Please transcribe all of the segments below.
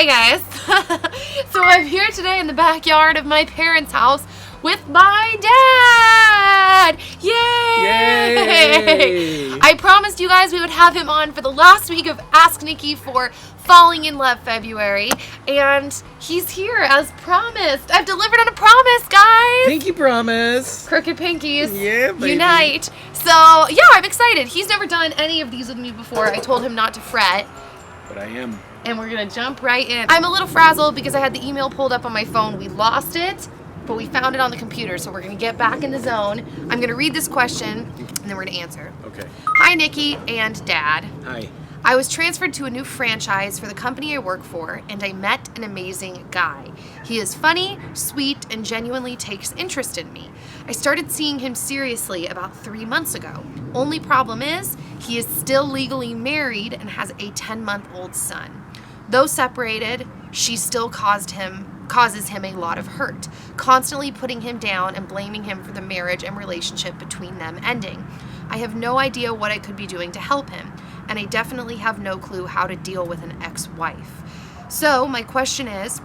Hi guys. So I'm here today in the backyard of my parents' house with my dad. Yay! I promised you guys we would have him on for the last week of Ask Nikki for Falling in Love February, and he's here as promised. I've delivered on a promise, guys. Pinky promise. Crooked pinkies. Yeah, baby. Unite. So yeah, I'm excited. He's never done any of these with me before. I told him not to fret. But I am. And we're gonna jump right in. I'm a little frazzled because I had the email pulled up on my phone. We lost it, but we found it on the computer, so we're gonna get back in the zone. I'm gonna read this question, and then we're gonna answer. Okay. Hi, Nikki and Dad. Hi. I was transferred to a new franchise for the company I work for, and I met an amazing guy. He is funny, sweet, and genuinely takes interest in me. I started seeing him seriously about 3 months ago. Only problem is, he is still legally married and has a 10-month-old son. Though separated, she still causes him a lot of hurt, constantly putting him down and blaming him for the marriage and relationship between them ending. I have no idea what I could be doing to help him, and I definitely have no clue how to deal with an ex-wife. So my question is,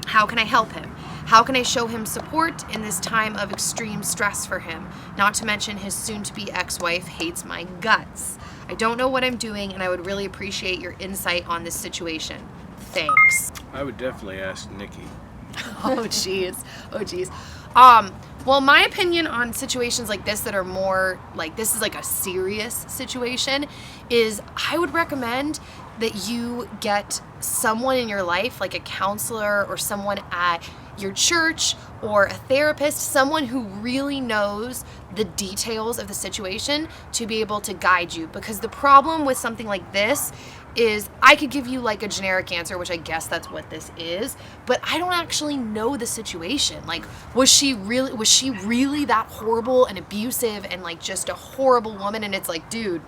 how can I help him? How can I show him support in this time of extreme stress for him? Not to mention his soon-to-be ex-wife hates my guts. I don't know what I'm doing, and I would really appreciate your insight on this situation. Thanks. I would definitely ask Nikki. Oh, jeez. Oh, jeez. Well, my opinion on situations like this that are more like this is like a serious situation is I would recommend that you get someone in your life, like a counselor or someone at your church or a therapist, someone who really knows the details of the situation to be able to guide you. Because the problem with something like this is I could give you like a generic answer, which I guess that's what this is, but I don't actually know the situation. Like, was she really that horrible and abusive and like just a horrible woman? And it's like, dude,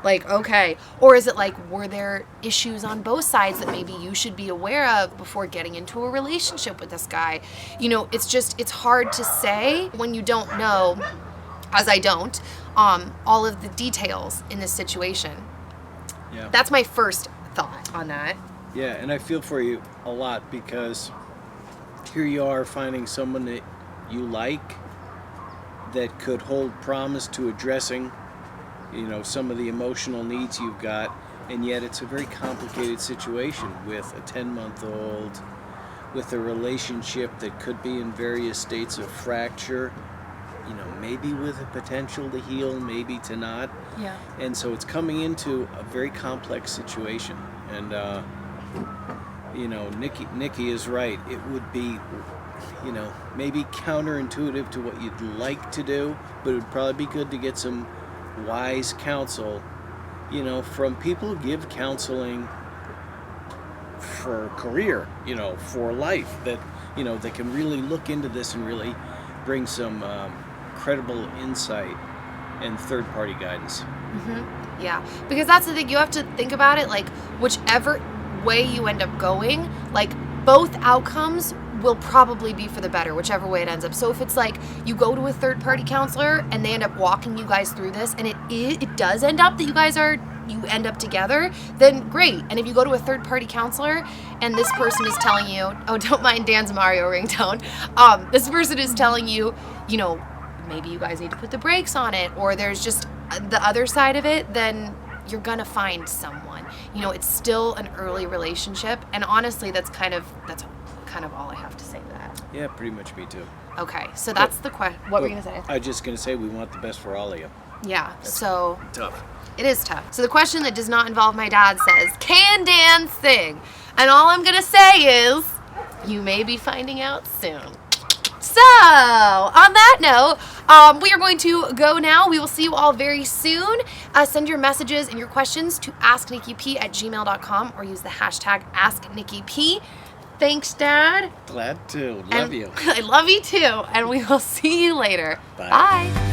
like, okay. Or is it like, were there issues on both sides that maybe you should be aware of before getting into a relationship with this guy? You know, it's hard to say when you don't know, as I don't, all of the details in this situation. Yeah. That's my first thought on that. Yeah, and I feel for you a lot because here you are finding someone that you like that could hold promise to addressing, you know, some of the emotional needs you've got, and yet it's a very complicated situation with a 10-month-old, with a relationship that could be in various states of fracture, you know, maybe with a potential to heal, maybe to not. Yeah. And so it's coming into a very complex situation. And, you know, Nikki is right. It would be, you know, maybe counterintuitive to what you'd like to do, but it would probably be good to get some wise counsel, you know, from people who give counseling for career, you know, for life, that, you know, they can really look into this and really bring some credible insight and third-party guidance. Mm-hmm. Yeah, because that's the thing, you have to think about it, like, whichever way you end up going, like, both outcomes will probably be for the better, whichever way it ends up. So if it's like you go to a third-party counselor and they end up walking you guys through this, and it does end up that you end up together, then great. And if you go to a third-party counselor and this person is telling you, oh, don't mind Dan's Mario ringtone, this person is telling you, you know, maybe you guys need to put the brakes on it, or there's just the other side of it, then you're gonna find someone. You know, it's still an early relationship, and honestly, that's kind of all I have to say to that. Yeah, pretty much me too. Okay, so that's the question. What were you gonna say? I was just gonna say we want the best for all of you. Yeah, so Tough. it is tough. So the question that does not involve my dad says, can Dan sing? And all I'm gonna say is, you may be finding out soon. So, on that note, we are going to go now. We will see you all very soon. Send your messages and your questions to asknikkip@gmail.com or use the hashtag AskNikkiP. Thanks, Dad. Glad to. Love you. I love you too. And we will see you later. Bye. Bye.